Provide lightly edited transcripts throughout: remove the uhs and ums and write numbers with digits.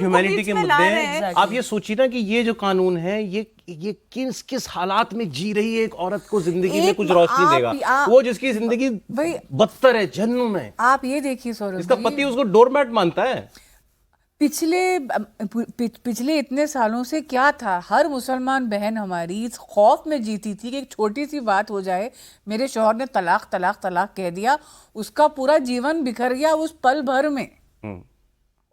Humanity के मुद्दे हैं। Exactly. आप ये सोचिए ना कि ये जो कानून है ये किस किस हालात में जी रही है एक औरत को जिंदगी में कुछ रोशनी देगा, वो जिसकी जिंदगी बदतर है, जहन्नुम है। आप ये देखिए सौरभ इसका जी, पति उसको डोरमैट मानता है। पिछले इतने सालों से क्या था, हर मुसलमान बहन हमारी इस खौफ में जीती थी कि एक छोटी सी बात हो जाए, मेरे शौहर ने तलाक तलाक तलाक कह दिया, उसका पूरा जीवन बिखर गया उस पल भर में।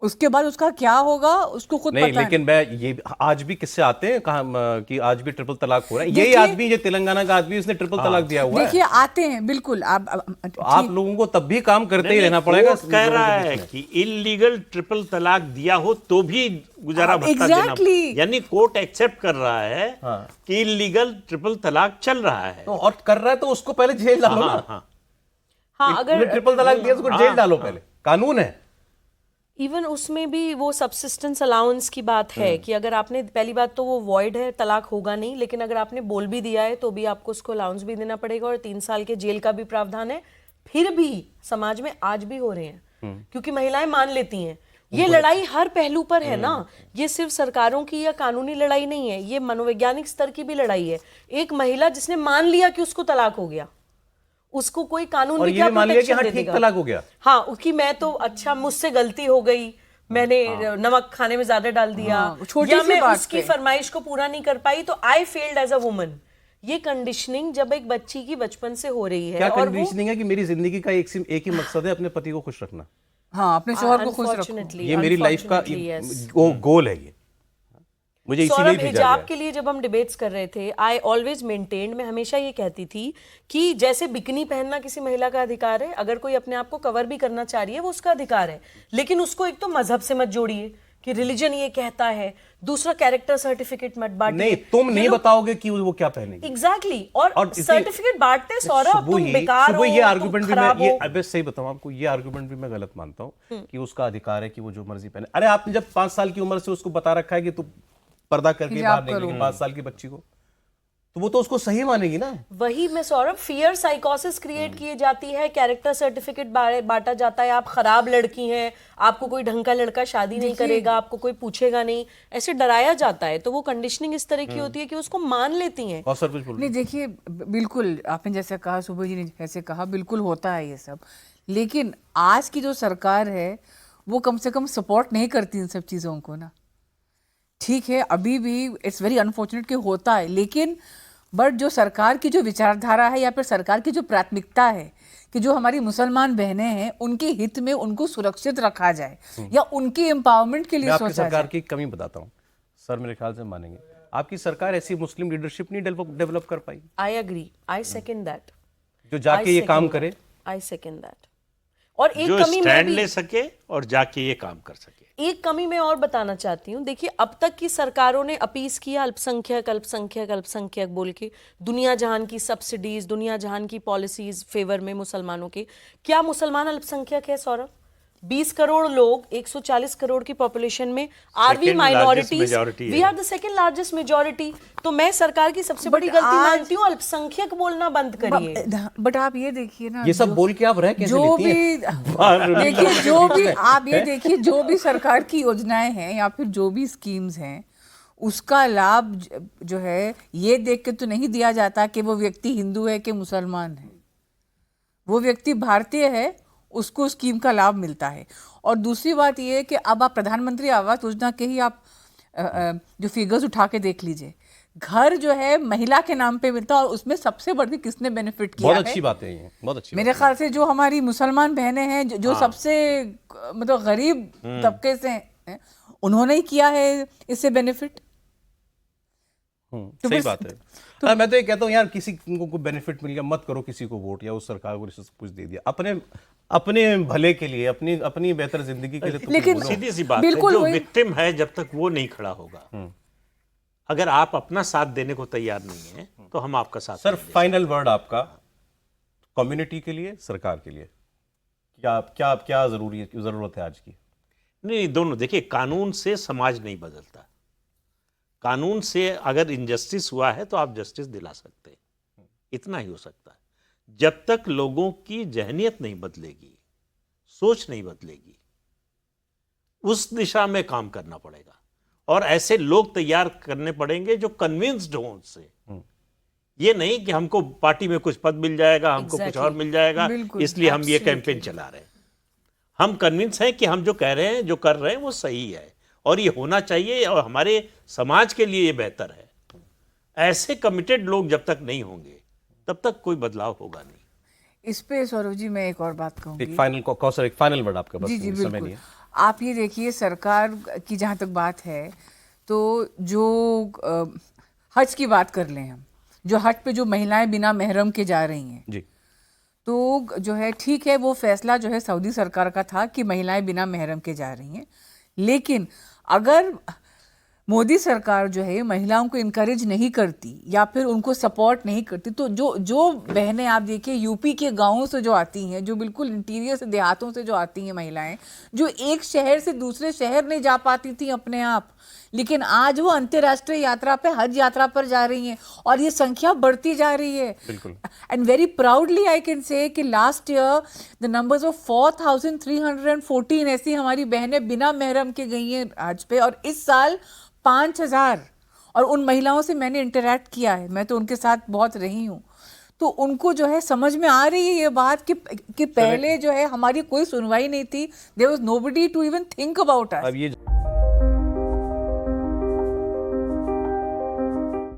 उसके बाद उसका क्या होगा उसको खुद नहीं, पता लेकिन मैं ये आज भी किससे आते हैं कहा कि आज भी ट्रिपल तलाक हो रहा है। यही आदमी, ये तेलंगाना का आदमी, उसने ट्रिपल तलाक दिया हुआ है। देखिए आते हैं बिल्कुल। आप लोगों को तब भी काम करते ही रहना पड़ेगा। कह रहा है कि इलीगल ट्रिपल तलाक दिया हो तो भी गुजारा भत्ता देना, यानी कोर्ट एक्सेप्ट कर रहा है कि इलीगल ट्रिपल तलाक चल रहा है। तो और कर रहा है तो उसको पहले जेल डालो ना। हाँ, अगर ट्रिपल तलाक दिया उसको जेल डालो, पहले कानून है। इवन उसमें भी वो सब्सिस्टेंस अलाउंस की बात है कि अगर आपने, पहली बात तो वो वॉइड है, तलाक होगा नहीं, लेकिन अगर आपने बोल भी दिया है तो भी आपको उसको अलाउंस भी देना पड़ेगा और 3 साल के जेल का भी प्रावधान है। फिर भी समाज में आज भी हो रहे हैं क्योंकि महिलाएं मान लेती हैं। ये लड़ाई हर पहलू पर है ना, ये सिर्फ सरकारों की या कानूनी लड़ाई नहीं है, ये मनोवैज्ञानिक स्तर की भी लड़ाई है। एक महिला जिसने मान लिया कि उसको तलाक हो गया, उसको कोई कानून भी क्या प्रोटेक्शन दे देगा? तलाक हो गया, हाँ, उसकी मैं तो अच्छा मुझसे गलती हो गई, मैंने नमक खाने में ज्यादा डाल दिया, या मैं उसकी फरमाइश को पूरा नहीं कर पाई तो I failed as a woman. ये कंडीशनिंग जब एक बच्ची की बचपन से हो रही है, क्या और कंडीशनिंग है कि मेरी जिंदगी का एक ही मकसद है, अपने पति को खुश रखना। हाँ, अपने शौहर को खुश रखो, ये मेरी लाइफ का गोल है। ये मुझे इसीलिए भेजा हिजाब गया। के लिए जब हम डिबेट्स कर रहे थे, आई ऑलवेज मेंटेन्ड, मैं हमेशा ये कहती थी कि जैसे बिकनी पहनना किसी महिला का अधिकार है, अगर कोई अपने आप को कवर भी करना चाह रही है वो उसका अधिकार है, लेकिन उसको एक तो मजहब से मत जोड़िए कि रिलीजन ये कहता है, दूसरा कैरेक्टर सर्टिफिकेट मत बांटिए। नहीं, तुम नहीं बताओगे कि वो क्या पहनेगी। एग्जैक्टली, और सर्टिफिकेट बांटते सौरभ, तुम बेकार हो, ये आर्गुमेंट भी मैं, ये हो। सही बताऊं आपको, ये आर्गुमेंट भी मैं गलत मानता हूं कि उसका अधिकार है कि वो जो मर्जी पहने। अरे आपने जब 5 साल की उम्र से उसको बता रखा है कि तू पर्दा करके बाहर निकलेगी 5 साल की बच्ची को, तो वो तो उसको सही मानेगी ना। वही मैं सौरभ, फियर साइकोसिस क्रिएट की जाती है, कैरेक्टर सर्टिफिकेट बांटा जाता है, आप खराब लड़की हैं, आपको कोई ढंग का लड़का शादी नहीं करेगा, आपको कोई पूछेगा नहीं, ऐसे डराया जाता है। तो वो कंडीशनिंग इस तरह की होती है कि उसको मान लेती हैं। और सर कुछ बोल नहीं, देखिए बिल्कुल आपने जैसे कहा, सुबह जी ने जैसे कहा, बिल्कुल होता है ये सब, लेकिन आज की जो सरकार है वो कम से कम सपोर्ट नहीं करती इन सब चीज़ों को ना। ठीक है, अभी भी इट्स वेरी अनफॉर्चुनेट कि होता है, लेकिन बट जो सरकार की जो विचारधारा है या फिर सरकार की जो प्राथमिकता है कि जो हमारी मुसलमान बहनें हैं उनके हित में उनको सुरक्षित रखा जाए या उनकी एम्पावरमेंट के लिए सोचा जाए। आपकी सरकार की कमी बताता हूँ सर, मेरे ख्याल से मानेंगे, आपकी सरकार ऐसी मुस्लिम लीडरशिप नहीं डेवलप कर पाई। I agree, I second that, जो जाके ये काम करे। I second that. और एक जो कमी स्टैंड ले सके और जाके ये काम कर सके। एक कमी मैं और बताना चाहती हूँ। देखिए, अब तक की सरकारों ने अपीस किया अल्पसंख्यक अल्पसंख्यक अल्पसंख्यक बोल के, दुनिया जहान की सब्सिडीज, दुनिया जहान की पॉलिसीज फेवर में मुसलमानों के। क्या मुसलमान अल्पसंख्यक है सौरभ? 20 करोड़ लोग 140 करोड़ की पॉपुलेशन में, are we minorities, we are the second largest majority. तो मैं सरकार की सबसे बड़ी गलती मानती हूँ, अल्पसंख्यक बोलना बंद करिए। बट आप ये देखिए ना, ये सब बोल के आप रह कैसे जो लेती भी देखिए, जो भी आप ये देखिए, जो भी सरकार की योजनाएं हैं या फिर जो भी स्कीम्स हैं, उसका लाभ जो है ये देख के तो नहीं दिया जाता कि वो व्यक्ति हिंदू है कि मुसलमान है। वो व्यक्ति भारतीय है, उसको स्कीम का लाभ मिलता है। और दूसरी बात ये है कि अब आप प्रधानमंत्री आवास योजना के ही आप जो फिगर्स उठा के देख लीजिए, घर जो है महिला के नाम पे मिलता है और उसमें सबसे बढ़ के किसने बेनिफिट किया है? बहुत अच्छी बात है ये, बहुत अच्छी मेरे ख्याल से जो हमारी मुसलमान बहनें हैं जो सबसे मतलब गरीब तबके से हैं, उन्होंने ही किया है इससे बेनिफिट। सही बात है। मैं तो ये कहता हूँ यार, किसी को बेनिफिट मिल गया, मत करो किसी को वोट या उस सरकार को कुछ दे दिया, अपने भले के लिए, अपनी बेहतर जिंदगी के लिए। लेकिन सीधी सी बात है, जो विक्टिम है जब तक वो नहीं खड़ा होगा, अगर आप अपना साथ देने को तैयार नहीं है तो हम आपका साथ। सर, फाइनल वर्ड आपका कम्युनिटी के लिए, सरकार के लिए, क्या जरूरत है आज की? नहीं, दोनों। देखिए, कानून से समाज नहीं बदलता। कानून से अगर इनजस्टिस हुआ है तो आप जस्टिस दिला सकते हैं, इतना ही हो सकता है। जब तक लोगों की जहनियत नहीं बदलेगी, सोच नहीं बदलेगी, उस दिशा में काम करना पड़ेगा और ऐसे लोग तैयार करने पड़ेंगे जो कन्विंस्ड हों उससे। ये नहीं कि हमको पार्टी में कुछ पद मिल जाएगा, हमको कुछ और मिल जाएगा, बिल्कुल, इसलिए हम ये कैंपेन चला रहे हैं। हम कन्विंस हैं कि हम जो कह रहे हैं, जो कर रहे हैं वो सही है और ये होना चाहिए और हमारे समाज के लिए ये बेहतर है। ऐसे कमिटेड लोग जब तक नहीं होंगे तब तक कोई बदलाव होगा नहीं। इस पे सौरभ जी मैं एक और बात कहूंगी। एक फाइनल कौशल, एक फाइनल वर्ड आपका, बस जी जी समय बिल्कुल। नहीं है। आप ये देखिए, सरकार की जहाँ तक बात है तो जो हज की बात कर लें हम, जो हज पे जो महिलाएं बिना महरम के जा रही हैं, जी, तो जो है ठीक है, वो फैसला जो है सऊदी सरकार का था कि महिलाएं बिना महरम के जा रही हैं। लेकिन अगर मोदी सरकार जो है महिलाओं को इनकरेज नहीं करती या फिर उनको सपोर्ट नहीं करती, तो जो बहनें आप देखिए यूपी के गांवों से जो आती हैं, जो बिल्कुल इंटीरियर से, देहातों से जो आती हैं महिलाएं, जो एक शहर से दूसरे शहर नहीं जा पाती थी अपने आप, लेकिन आज वो अंतर्राष्ट्रीय यात्रा पे, हज यात्रा पर जा रही हैं और ये संख्या बढ़ती जा रही है। बिल्कुल। And very proudly I can say कि last year the numbers of 4,314 ऐसी हमारी बहनें बिना महरम के गई हैं हज पे, और इस साल 5,000। और उन महिलाओं से मैंने इंटरैक्ट किया है, मैं तो उनके साथ बहुत रही हूँ, तो उनको जो है समझ में आ रही है ये बात कि पहले जो है हमारी कोई सुनवाई नहीं थी, there was nobody to even think about us. अब ये